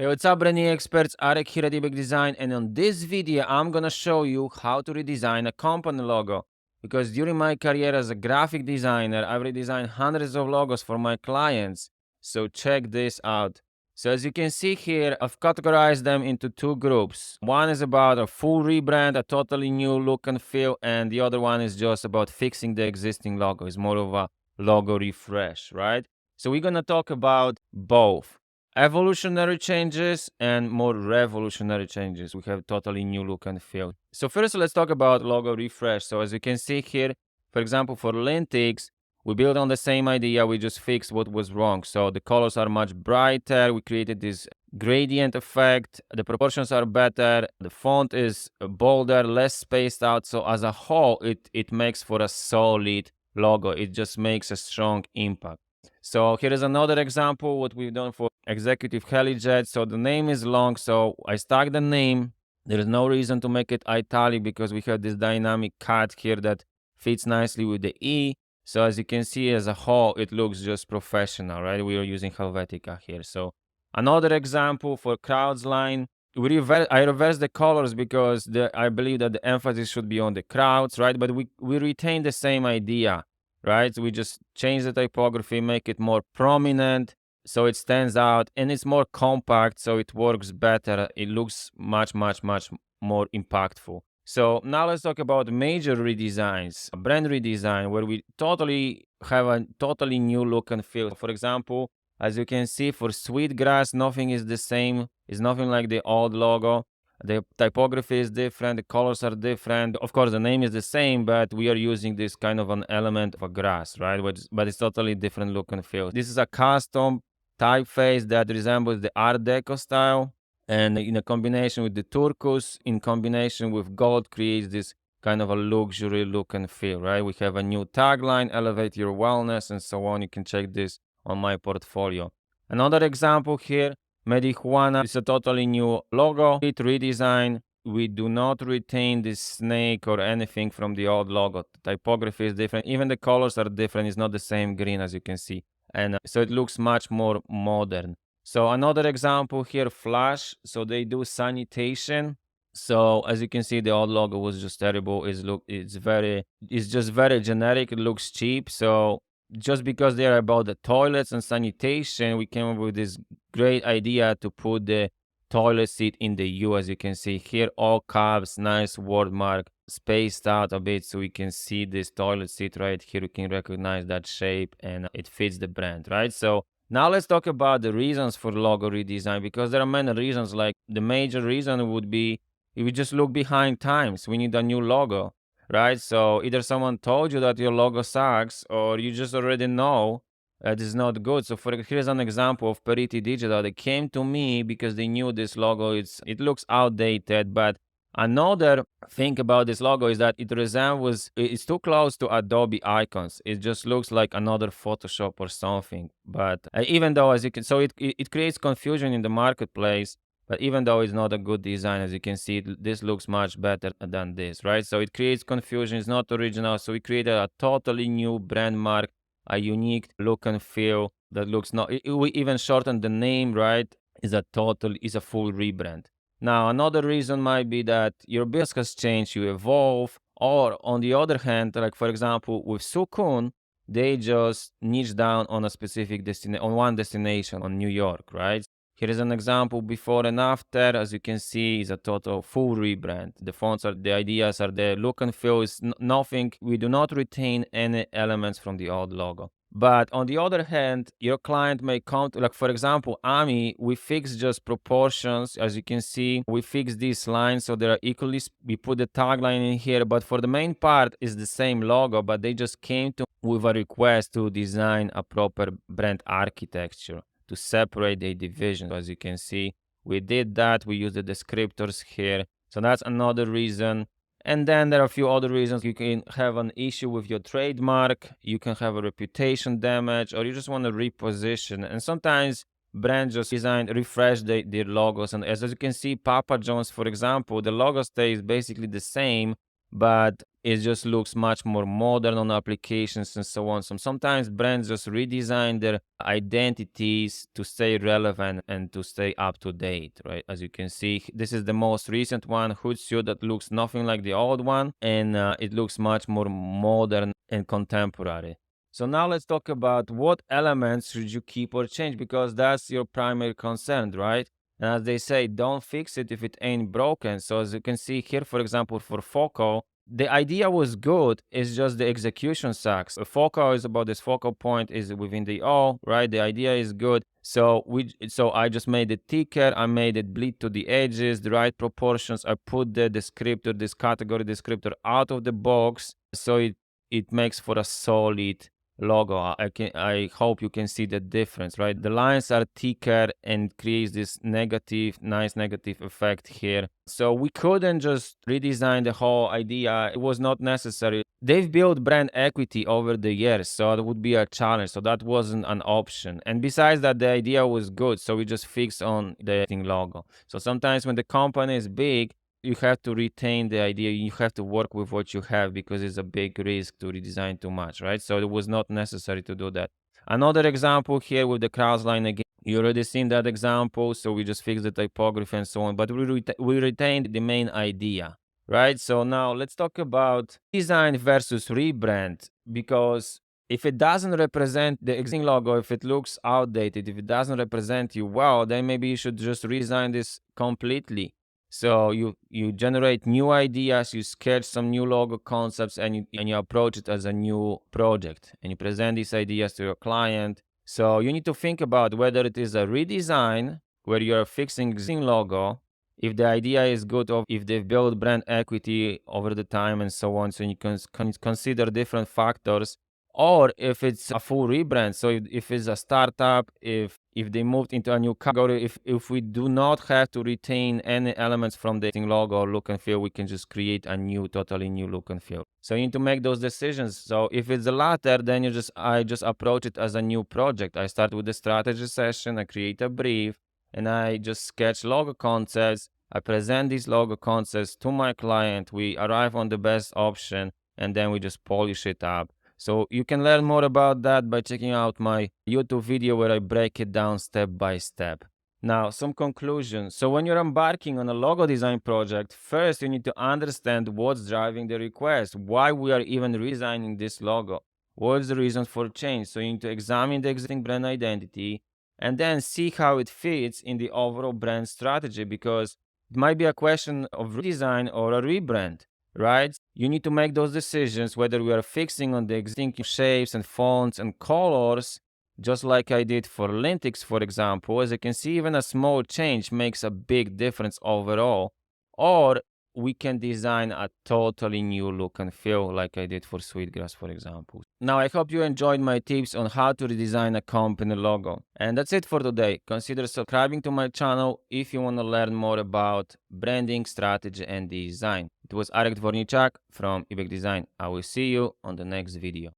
Hey, what's up, branding experts? Arek here at Redesign, and on this video, I'm gonna show you how to redesign a company logo. Because during my career as a graphic designer, I've redesigned hundreds of logos for my clients. So check this out. So as you can see here, I've categorized them into two groups. One is about a full rebrand, a totally new look and feel, and the other one is just about fixing the existing logo. It's more of a logo refresh, right? So we're gonna talk about both evolutionary changes and more revolutionary changes. We have totally new look and feel. So first, let's talk about logo refresh. So as you can see here, for example, for Lintics, we built on the same idea. We just fixed what was wrong. So the colors are much brighter. We created this gradient effect. The proportions are better. The font is bolder, less spaced out. So as a whole, it makes for a solid logo. It just makes a strong impact. So here is another example what we've done for executive helijet. So the name is long, so I stuck the name. There is no reason to make it italic because we have this dynamic cut here that fits nicely with the E. So as you can see, as a whole, it looks just professional, right? We are using Helvetica here. So another example for crowds line, I reversed the colors because I believe that the emphasis should be on the crowds, right? But we retain the same idea, right? We just change the typography, make it more prominent, so it stands out, and it's more compact, so it works better. It looks much more impactful. So now let's talk about major redesigns, brand redesign, where we totally have a totally new look and feel. For example, as you can see, for Sweetgrass, nothing is the same. It's nothing like the old logo. The typography is different, the colors are different. Of course, the name is the same, but we are using this kind of an element of a grass, right? But it's totally different look and feel. This is a custom typeface that resembles the Art Deco style, and in a combination with the turquoise, in combination with gold, creates this kind of a luxury look and feel, right? We have a new tagline, elevate your wellness, and so on. You can check this on my portfolio. Another example here, Marijuana is a totally new logo. It redesign. We do not retain this snake or anything from the old logo. The typography is different. Even the colors are different. It's not the same green as you can see. And so it looks much more modern. So another example here, Flash. So they do sanitation. So as you can see, the old logo was just terrible. It's just very generic. It looks cheap. So just because they are about the toilets and sanitation, we came up with this great idea to put the toilet seat in the U. As you can see here, all caps, nice word mark, spaced out a bit so we can see this toilet seat right here. We can recognize that shape and it fits the brand, right? So now let's talk about the reasons for logo redesign, because there are many reasons. Like the major reason would be if we just look behind times, we need a new logo, right? So either someone told you that your logo sucks, or you just already know that is not good. So here's an example of Periti Digital. They came to me because they knew this logo. It looks outdated, but another thing about this logo is that it's too close to Adobe icons. It just looks like another Photoshop or something. But even though, as you can, so it creates confusion in the marketplace. But even though it's not a good design, as you can see, this looks much better than this, right? So it creates confusion. It's not original. So we created a totally new brand mark, a unique look and feel that looks not. We even shortened the name, right? Is a full rebrand. Now, another reason might be that your business has changed, you evolve, or on the other hand, like for example, with Sukun, they just niche down on a specific on one destination, on New York, right? Here is an example before and after. As you can see, is a total full rebrand. The ideas are there. Look and feel is nothing. We do not retain any elements from the old logo. But on the other hand, your client may come to, like for example, Ami, we fix just proportions. As you can see, we fix these lines so they are equally, we put the tagline in here, but for the main part is the same logo, but they just came to with a request to design a proper brand architecture to separate the division. So as you can see, we did that. We use the descriptors here. So that's another reason. And then there are a few other reasons. You can have an issue with your trademark, you can have a reputation damage, or you just want to reposition. And sometimes brands just refresh their logos. And as you can see, Papa John's, for example, the logo stays basically the same, but it just looks much more modern on applications and so on. So sometimes brands just redesign their identities to stay relevant and to stay up to date, right? As you can see, this is the most recent one, Hootsuite, that looks nothing like the old one, and it looks much more modern and contemporary. So now let's talk about what elements should you keep or change, because that's your primary concern, right? And as they say, don't fix it if it ain't broken. So as you can see here, for example, for Foco, the idea was good, it's just the execution sucks. A focal is about this focal point is within the O, right? The idea is good. So I just made it thicker, I made it bleed to the edges, the right proportions. I put the descriptor, this category descriptor out of the box, so it makes for a solid logo. I hope you can see the difference, right? The lines are thicker and creates this nice negative effect here. So we couldn't just redesign the whole idea. It was not necessary. They've built brand equity over the years, so it would be a challenge. So that wasn't an option. And besides that, the idea was good, so we just fixed on the logo. So sometimes when the company is big, you have to retain the idea. You have to work with what you have, because it's a big risk to redesign too much, right? So it was not necessary to do that. Another example here with the cross line again. You already seen that example, so we just fixed the typography and so on, but we retained the main idea, right? So now let's talk about design versus rebrand, because if it doesn't represent the existing logo, if it looks outdated, if it doesn't represent you well, then maybe you should just redesign this completely. So you generate new ideas, you sketch some new logo concepts, and you approach it as a new project, and you present these ideas to your client. So you need to think about whether it is a redesign where you're fixing existing logo, if the idea is good, or if they've built brand equity over the time and so on. So you can consider different factors, or if it's a full rebrand. So if it's a startup, if they moved into a new category, if we do not have to retain any elements from the logo or look and feel, we can just create a totally new look and feel. So you need to make those decisions. So if it's the latter, then I just approach it as a new project. I start with the strategy session, I create a brief, and I just sketch logo concepts. I present these logo concepts to my client. We arrive on the best option, and then we just polish it up. So you can learn more about that by checking out my YouTube video where I break it down step by step. Now, some conclusions. So when you're embarking on a logo design project, first you need to understand what's driving the request, why we are even redesigning this logo. What's the reason for change? So you need to examine the existing brand identity and then see how it fits in the overall brand strategy, because it might be a question of redesign or a rebrand, right? You need to make those decisions whether we are fixing on the existing shapes and fonts and colors, just like I did for Linux, for example. As you can see, even a small change makes a big difference overall. Or we can design a totally new look and feel, like I did for Sweetgrass, for example. Now, I hope you enjoyed my tips on how to redesign a company logo. And that's it for today. Consider subscribing to my channel if you want to learn more about branding, strategy, and design. It was Arek Dvornechuck from Redesign. I will see you on the next video.